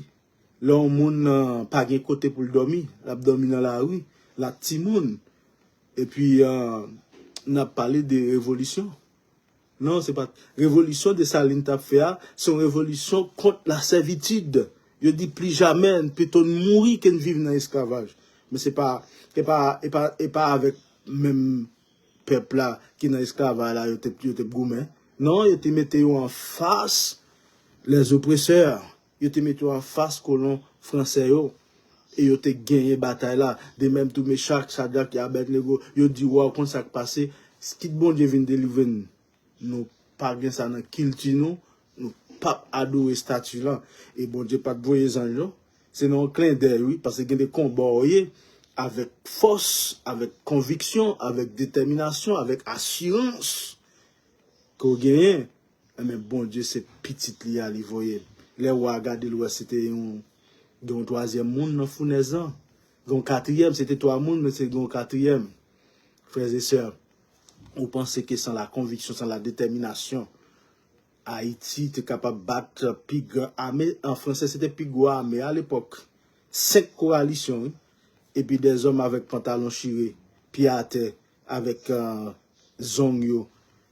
là, on n'a pas de côté pour dormir, l'abdomen dans la rue, la petite monde. Et puis, on a parlé de révolution. Non, c'est pas révolution de Saline t'a fait, c'est une révolution contre la servitude. Je dis plus jamais, plutôt mourir qu'une vivre dans l'esclavage. Mais c'est pas avec même peuple là qui dans esclavage là, yo te goumé. Non, yo te mette yo en face les oppresseurs. Yo te mette yo en face colon français yo. Et yo te gagné bataille là. De même tout Meshach, Shadrach et Abednego, yo dit wow, quand ça passé, ce qui bon Dieu vient délivrer nous pas gen ça dans culture nous pas adorer statue là et bon Dieu pas de voyer ange. C'est non clin d'œil oui parce que y a des combats avec force, avec conviction, avec détermination, avec assurance qu'on gagne. Mais bon Dieu c'est petit li à li voyer. Les rois regarder l'ouest c'était un troisième monde dans fournaise. Un quatrième c'était trois monde mais c'est un quatrième. Frères et sœurs, vous pensez que sans la conviction, sans la détermination, Haïti était capable de battre Pigre armée. En français, c'était Pigre armée à l'époque. 5 coalitions, oui. Et puis des hommes avec pantalon chiré, pied à terre, avec zong yo.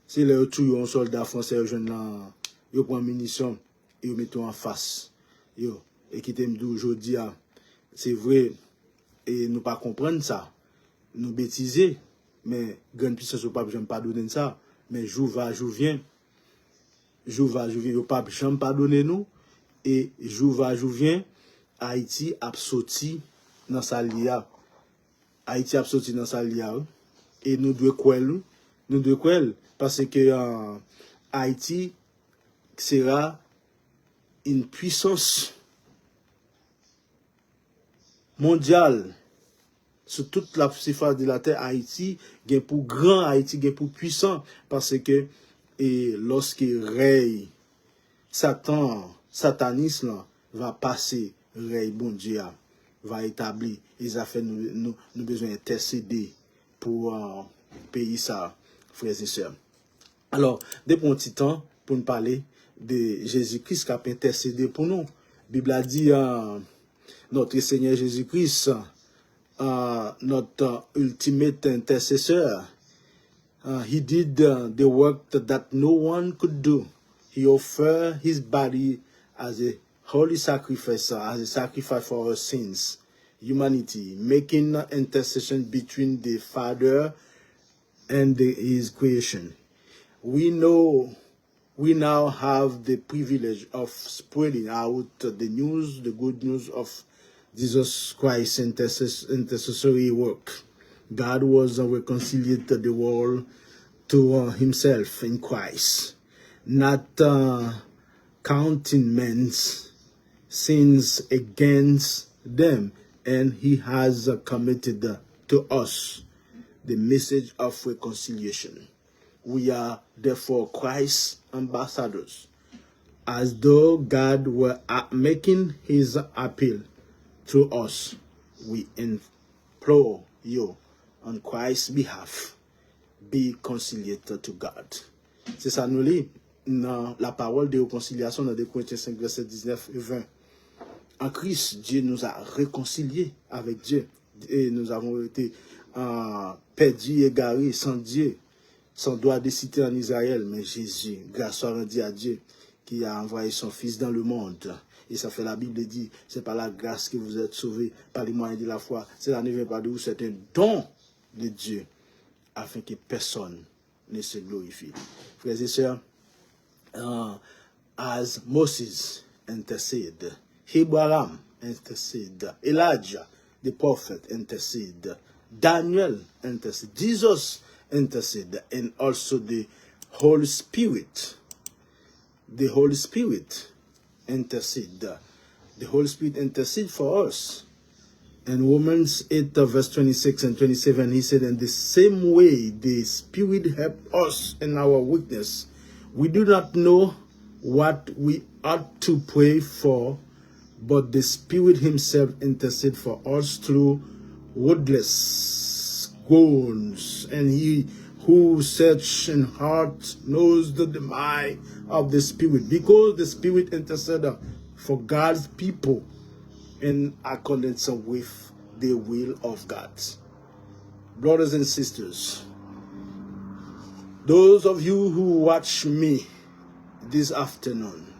C'est là où un soldat français, jeune là, yo prend munitions, et yo mettent en face. Yo. Et qui t'aime aujourd'hui, c'est vrai, et nous pas comprendre ça. Nous bêtiser. Mais grande puissance au pape, j'aime pas donner ça. Mais jour va, jour vient. Jour va, jour vient. Au pape, j'aime pas donner nous. Et jour va, jour vient. Haïti a sorti dans sa lia. Haïti a sorti dans sa lia. Et nous devons quoi? Nous devons quoi? Parce que Haïti sera une puissance mondiale. Sur toute la surface de la terre, Haïti, est pour grand, Haïti, est pour puissant, parce que lorsqu'il règne, satanisme va passer, règne bon Dieu, va établir, les affaires, nous besoin d'intercéder pour payer ça, frères et sœurs. Alors, depuis un petit temps, pour nous parler de Jésus-Christ qui a intercédé pour nous. La Bible a dit, notre Seigneur Jésus-Christ, notre ultimate intercessor. He did the work that no one could do. He offered his body as a holy sacrifice, as a sacrifice for our sins, humanity, making intercession between the Father and his creation. We now have the privilege of spreading out the news, the good news of Jesus Christ's intercessory work. God was reconciliated the world to himself in Christ, not counting men's sins against them, and he has committed to us the message of reconciliation. We are therefore Christ's ambassadors, as though God were making his appeal to us. We implore you on Christ's behalf, be conciliated to God. C'est ça nous lit dans la parole de réconciliation dans 2 Corinthiens 5, verset 19 et 20. En Christ, Dieu nous a réconciliés avec Dieu. Et nous avons été perdus, égarés, sans Dieu, sans droit de citer en Israël. Mais Jésus, grâce soit rendue à Dieu, qui a envoyé son Fils dans le monde. Et ça fait la Bible dit, c'est par la grâce que vous êtes sauvés, par les moyens de la foi. Cela ne vient pas de vous, c'est un don de Dieu, afin que personne ne se glorifie. Frères et sœurs, as Moses intercede, Abraham intercede, Elijah, the prophet, intercede, Daniel intercede, Jesus intercede, and also the Holy Spirit. The Holy Spirit intercede. The Holy Spirit intercede for us. In Romans 8, verse 26 and 27, he said, in the same way, the Spirit helped us in our weakness. We do not know what we ought to pray for, but the Spirit himself intercedes for us through wordless groans. And he who searches in heart knows the mind of the Spirit, because the Spirit intercedes for God's people in accordance with the will of God. Brothers and sisters, those of you who watch me this afternoon,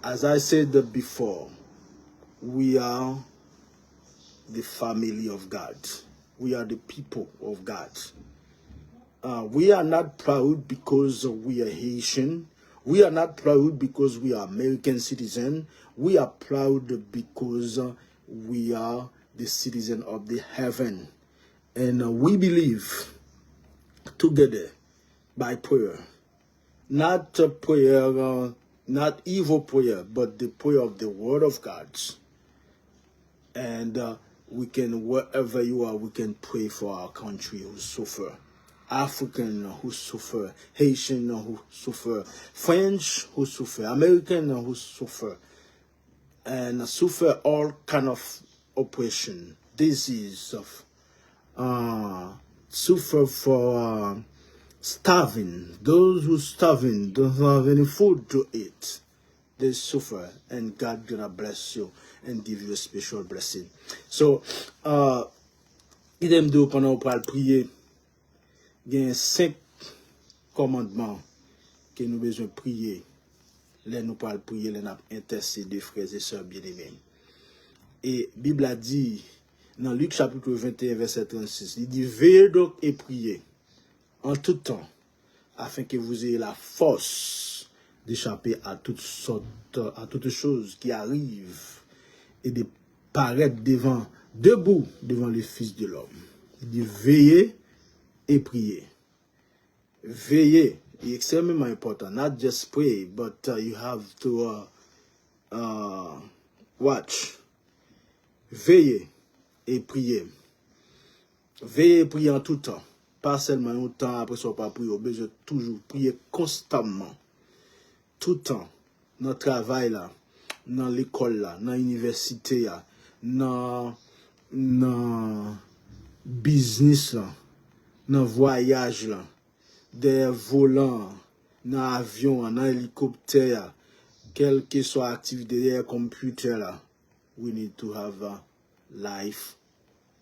as I said before, we are the family of God. We are the people of God. We are not proud because we are Haitian. We are not proud because we are American citizen. We are proud because we are the citizen of the heaven. And we believe together by prayer. Not prayer, not evil prayer, but the prayer of the word of God. And we can, wherever you are, we can pray for our country who suffer. African who suffer, Haitian who suffer, French who suffer, American who suffer, and suffer all kind of oppression, disease, of suffer for starving. Those who starving don't have any food to eat. They suffer, and God gonna bless you and give you a special blessing. So, idem de pendant pour prier. Il y a 5 commandements que nous besoin prier. Là, nous parlons prier, là, nous intercéder, frères et sœurs bien-aimés. Et la Bible a dit, dans Luc chapitre 21, verset 36, il dit, veillez donc et priez en tout temps, afin que vous ayez la force d'échapper à toutes choses qui arrivent et de paraître debout devant le Fils de l'homme. Il dit, veillez et prier. Veillez is extremely important. Not just pray, but you have to watch. Veillez et prier. Veillez et prier en tout temps. Pas seulement un temps après soit pas prier, mais je toujours prier constamment. Tout temps. Dans le travail là, dans l'école là, dans l'université là, dans business là, dans voyage là, des volants, dans avion, dans hélicoptère, quelle que soit l'activité des computer là, we need to have life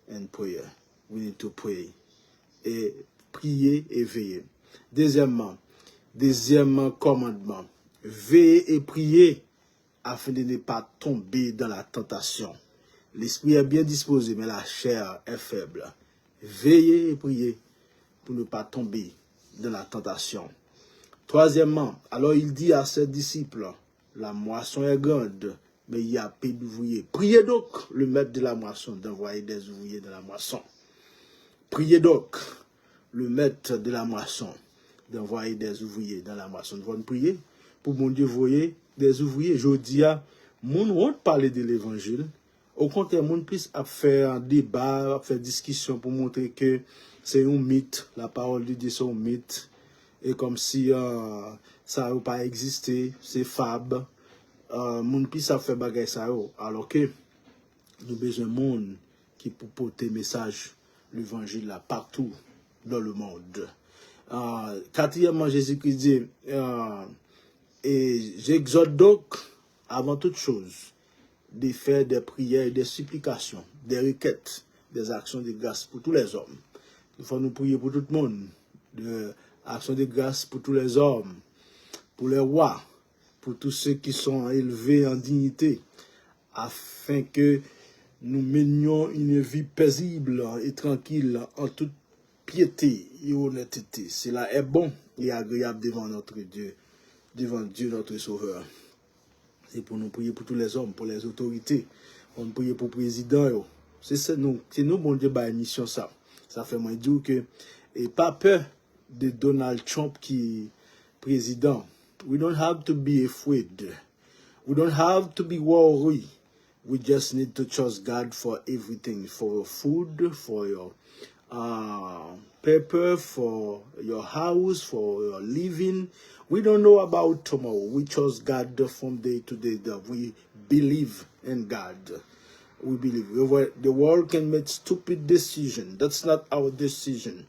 and prayer. We need to pray. Et prier et veiller. Deuxième commandement, veiller et prier afin de ne pas tomber dans la tentation. L'esprit est bien disposé, mais la chair est faible. Veillez et priez pour ne pas tomber dans la tentation. Troisièmement, alors il dit à ses disciples, la moisson est grande, mais il y a peu d'ouvriers. Priez donc le maître de la moisson d'envoyer des ouvriers dans la moisson. Priez donc le maître de la moisson d'envoyer des ouvriers dans la moisson. Nous allons prier pour mon Dieu envoyer des ouvriers. Je dis à mon honte parler de l'évangile. Au contraire, mon puisse faire un débat, faire discussion pour montrer que c'est un mythe, la parole de Dieu c'est un mythe, et comme si ça n'a pas existé, c'est fable. Mon puisse faire bagay ça, alors que nous besoin de monde qui peut porter message, l'évangile là partout dans le monde. Quatrièmement, Jésus-Christ dit, et j'exhorte donc, avant toute chose, de faire des prières, des supplications, des requêtes, des actions de grâce pour tous les hommes. Il faut nous prier pour tout le monde, des actions de grâce pour tous les hommes, pour les rois, pour tous ceux qui sont élevés en dignité, afin que nous menions une vie paisible et tranquille en toute piété et honnêteté. Cela est bon et agréable devant notre Dieu, devant Dieu notre Sauveur. C'est pour nous prier pour tous les hommes, pour les autorités. On prie pour le président. C'est nous, bon Dieu, bah, mission ça. Ça fait moins dire que, et pas peur de Donald Trump qui est président. We don't have to be afraid. We don't have to be worried. We just need to trust God for everything, for your food, for your paper, for your house, for your living. We don't know about tomorrow. We trust God from day to day. That we believe in God. We believe. The world can make stupid decisions. That's not our decision.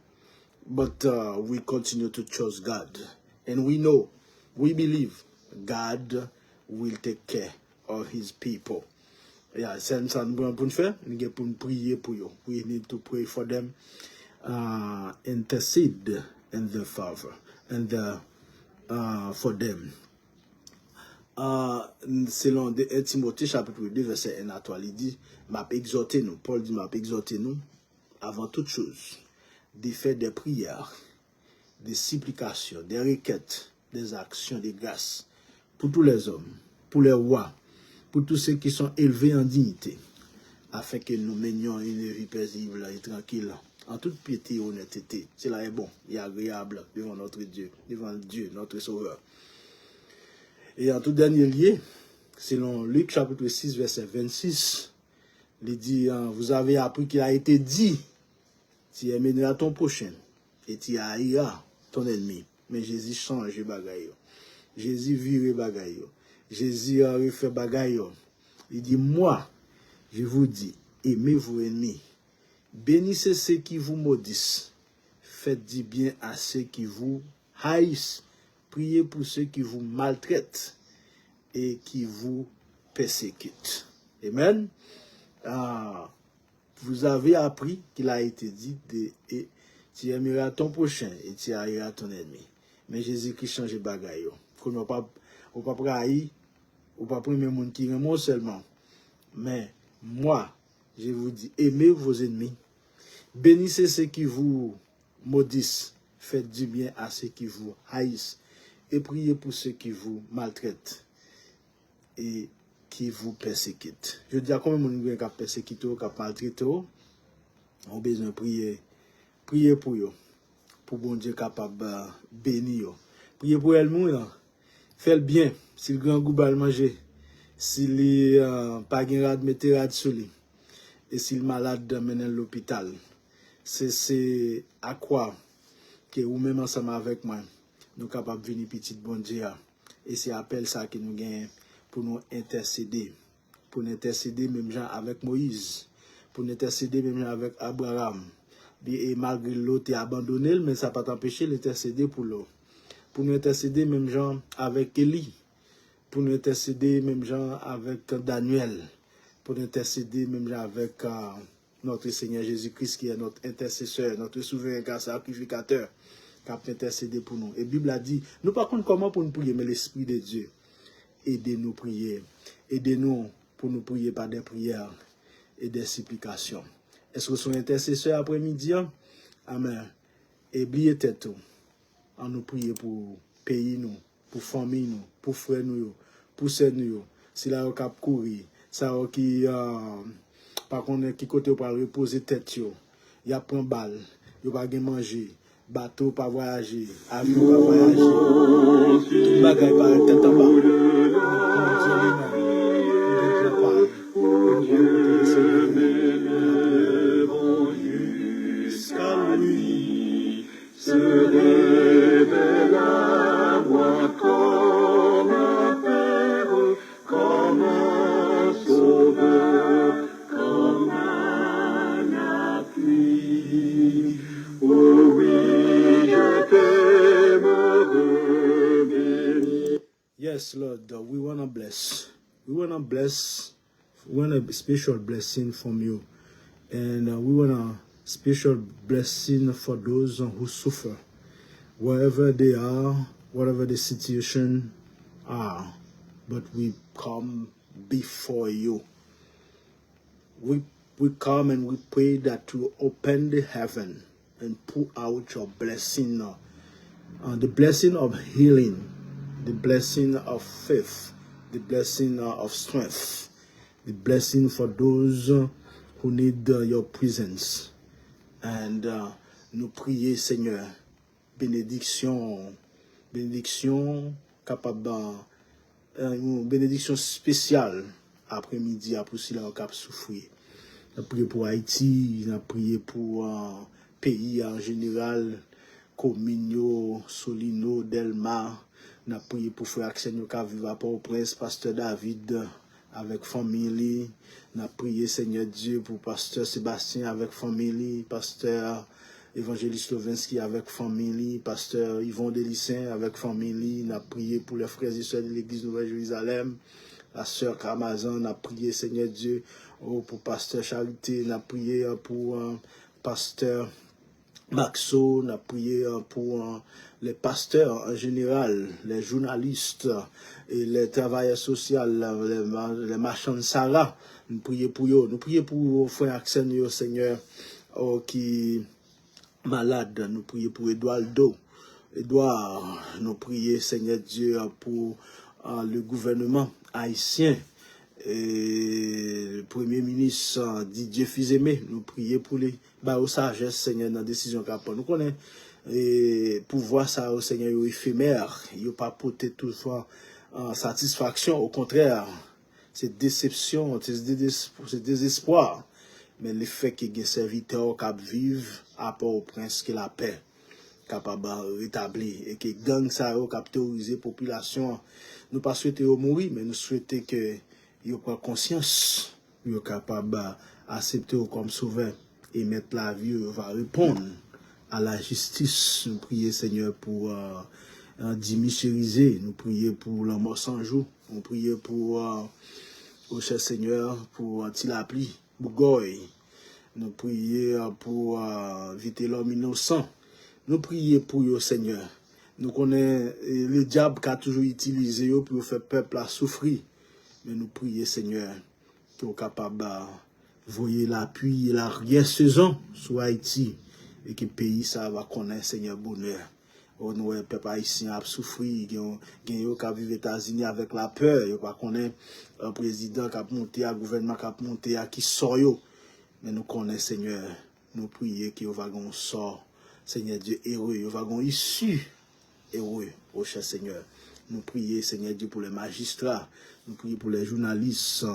But we continue to trust God. And we know, we believe God will take care of his people. Yeah, c'est ça nous pour nous faire. Nous pour nous prier pour eux. We need to pray for them, intercede in their favor, and for them. Selon 1 Timothée chapitre 2 verset 1 à 3, il dit, m'a exhorté nous, Paul dit m'a exhorté nous, avant toute chose, de faire des prières des supplications, des requêtes, des actions, des grâces pour tous les hommes, pour les rois, pour tous ceux qui sont élevés en dignité, afin que nous menions une vie paisible et tranquille, en toute piété et honnêteté. Cela est bon et agréable devant notre Dieu, devant Dieu, notre Sauveur. Et en tout dernier lieu, selon Luc chapitre 6, verset 26, il dit, vous avez appris qu'il a été dit, tu aimeras ton prochain et tu haïras ton ennemi. Mais Jésus change bagaille. Jésus vire bagaille. Jésus a refait bagaille. Il dit, moi, je vous dis, aimez vos ennemis. Bénissez ceux qui vous maudissent. Faites du bien à ceux qui vous haïssent. Priez pour ceux qui vous maltraitent et qui vous persécutent. Amen. Vous avez appris qu'il a été dit et tu aimeras ton prochain et tu haïras ton ennemi. Mais Jésus-Christ change bagaille. On ne pas haïr, ou pas prendre monde qui aime seulement. Mais moi, je vous dis, aimez vos ennemis. Bénissez ceux qui vous maudissent. Faites du bien à ceux qui vous haïssent. Et priez pour ceux qui vous maltraitent et qui vous persécutent. Je dis à combien de monde qui persécutent ou qui maltraitent, on a besoin de prier. Priez pour eux. Pour bon Dieu capable de bénir. Priez pour elle-même. Faites le bien. Si le grand goût va le manger. Si le pas de rad, mettez rad sur lui. Et si le malade mène à l'hôpital. C'est à quoi que ou même ensemble avec moi, nous sommes capables de venir petit bon Dieu. Et c'est appel ça que nous gagnons pour nous intercéder. Pour nous intercéder même gens avec Moïse. Pour nous intercéder même gens avec Abraham. Et malgré l'autre est abandonné, mais ça ne va pas t'empêcher d'intercéder pour l'autre. Pour nous intercéder même gens avec Élie. Pour nous intercéder même gens avec Daniel. Pour nous intercéder même gens avec notre Seigneur Jésus-Christ qui est notre intercesseur, notre souverain sacrificateur, qui a intercédé pour nous. Et la Bible a dit, nous par contre comment pour nous prier, mais l'Esprit de Dieu, aidez-nous prier. Aidez-nous pour nous prier par des prières et des supplications. Est-ce que son intercesseur après-midi? Amen. Et oubliez tête, en nous prier pour pays nous, pour famille nous, pour frères nous, pour sœurs nous, si la cap courir, ça qui par contre qui côté pour reposer tête yo, y a prend balle, yo pas gen manger, bateau pas voyager, avion pas voyager, tout bagay pas tête en Jusqu'à lui se révèle à moi comme un père, comme un sauveur, comme un appui. Oh oui, je t'aimerai, béni. Yes, Lord, we want to bless. We want to bless. We want a special blessing from you. And we want a special blessing for those who suffer, wherever they are, whatever the situation are. But we come before you. We come and we pray that you open the heaven and pour out your blessing, the blessing of healing, the blessing of faith, the blessing of strength, the blessing for those who need your presence. And nous prier, Seigneur, bénédiction capable, une bénédiction spéciale après-midi, pour ceux qui ont souffert. Nous prions pour Haïti, nous prions pour pays en général, Comigno, Solino, Delma. Nous prions pour Frère Axel qui vivent à Port-au-Prince, Pasteur David avec famille. Nous prions, Seigneur Dieu, pour Pasteur Sébastien avec famille, Pasteur Évangéliste Lovinsky avec famille, Pasteur Yvon Delissin avec famille. Nous prions pour les frères et sœurs de l'Église Nouvelle-Jérusalem, la sœur Kamazan. Nous prions, Seigneur Dieu, pour Pasteur Charité. Nous prions pour Pasteur Maxo. Nous prions pour les pasteurs en général, les journalistes et les travailleurs sociaux, les marchands de Sarah. Nous prions pour eux. Nous prions pour frère Axel, Seigneur, qui est malade. Nous prions pour Eduardo. Edouard, nous prions, Seigneur Dieu, pour le gouvernement haïtien. Et le Premier ministre Didier Fils-Aimé, nous prions pour les sagesse, Seigneur, dans la décision qu'il prend. Nous connaissons pouvoir ça au Seigneur éphémère, il n'y a pas porté toutefois satisfaction, au contraire, c'est déception, c'est désespoir. Mais le fait qu'il y ait des serviteurs qui vivent à Port-au-Prince, que la paix capable de rétablir et que gang ça a terrorisé la population, nous pas souhaitons mourir, mais nous souhaitons que ils prennent conscience, ils sont capables d'accepter comme sauveur et mettre la vie, va répondre à la justice. Nous prions, Seigneur, pour démichériser, nous prions pour la mort sans jour, nous prions pour, au cher Seigneur, pour Tilapli, Bougoy, nous prions pour éviter l'homme innocent, nous prions pour le Seigneur. Nous connaissons le diable qui a toujours utilisé pour faire peuple à souffrir. Mais nous prions, Seigneur, pour capable de voyer l'appui et l'arrière-saison sur Haïti et que le pays ça va connaître, Seigneur, bonheur. Nous, le peuple haïtien a souffert, il y a des gens qui vivent aux États-Unis avec la peur, il n'y a pas un président qui a monté, un gouvernement qui a monté, qui sort. Mais nous connaissons, Seigneur, nous prions qu'il va avoir un sort, Seigneur Dieu, heureux, il va avoir une issue heureux, au cher Seigneur. Nous prions, Seigneur Dieu, pour les magistrats, nous prions pour les journalistes,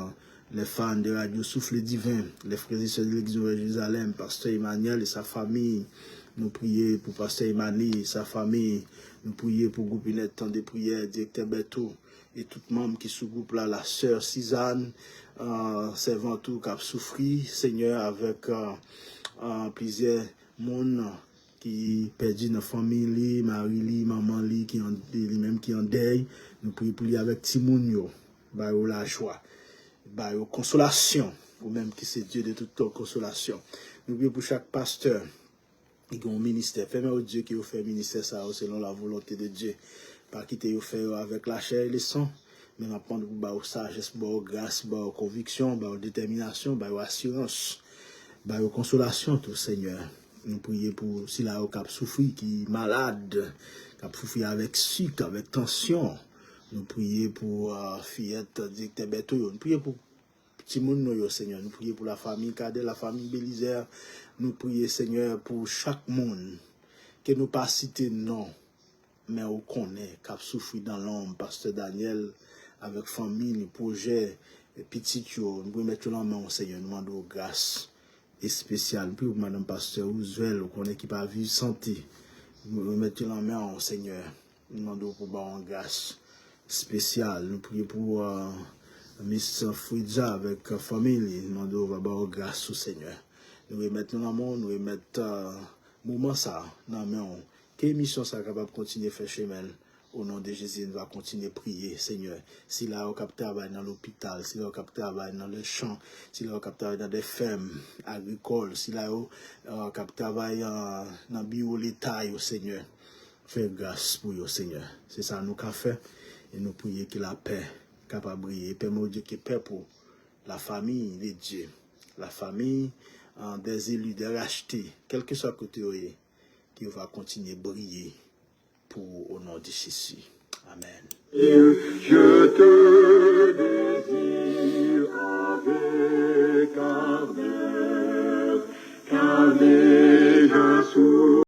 les fans de Radio Souffle Divin, les frères et sœurs de l'Église de Jérusalem, Pasteur Emmanuel et sa famille. Nous prions pour Pasteur Emmanuel et sa famille. Nous prions pour groupe Net Temps de prière, Directeur Beto et tout membre qui sous groupe là, la sœur Suzanne, servant tout qui a souffert, Seigneur, avec plusieurs monde qui perdu dans la famille, Marie, maman, qui même qui en deuil. Nous prions pour lui avec Timounio, la joie, consolation, ou même qui c'est Dieu de toute consolation. Nous prions pour chaque pasteur qui a un ministère. Fais-moi au Dieu qui a fait ministère ça selon la volonté de Dieu. Pas quitter au faire avec la chair et le sang, mais m'apprendre pour sagesse, pour grâce, pour conviction, pour détermination, pour assurance, pour consolation, tout Seigneur. Nous prions pour si la qui a souffert, qui est malade, qui a souffert avec sucre, avec tension. Nous prions pour fillette, directeur Beto. Nous prions pour petit monde, Seigneur. Nous prions pour la famille Cadet, la famille Bélisaire. Nous prions, Seigneur, pour chaque monde. Que nous pas citer non, mais on connaît, qui a souffert dans l'homme, Pasteur Daniel, avec famille, projet, petit, nous pouvons mettre en main, Seigneur, nous demandons grâce et spéciale. Puis, Madame Pasteur Ousvel, on connaît qui pas vivre santé. Nous mettons en main, Seigneur, nous demandons pour avoir grâce spéciale. Nous prions pour Miss Fridja avec famille, nous demandons pour avoir grâce au Seigneur. Nous remettons en main, nous remettons moment ça, dans la main. Quelle mission ça capable de continuer à faire chemin? Au nom de Jésus, nous va continuer à prier, Seigneur. Si là, on capable de travailler dans l'hôpital, si là, on capable de travailler dans le champ, si là, on capable de travailler dans des fermes agricoles, si là, on capable de travailler dans le bureau de l'État, Seigneur. Fais grâce pour vous, Seigneur. C'est ça nous qu'a fait. Et nous prions que la paix capable de briller. Permettez Dieu que paix pour la famille de Dieu, la famille des élus, des rachetés, quel que soit le côté, qui va continuer à briller pour au nom de Jésus. Amen. Je te désire avec ardeur, car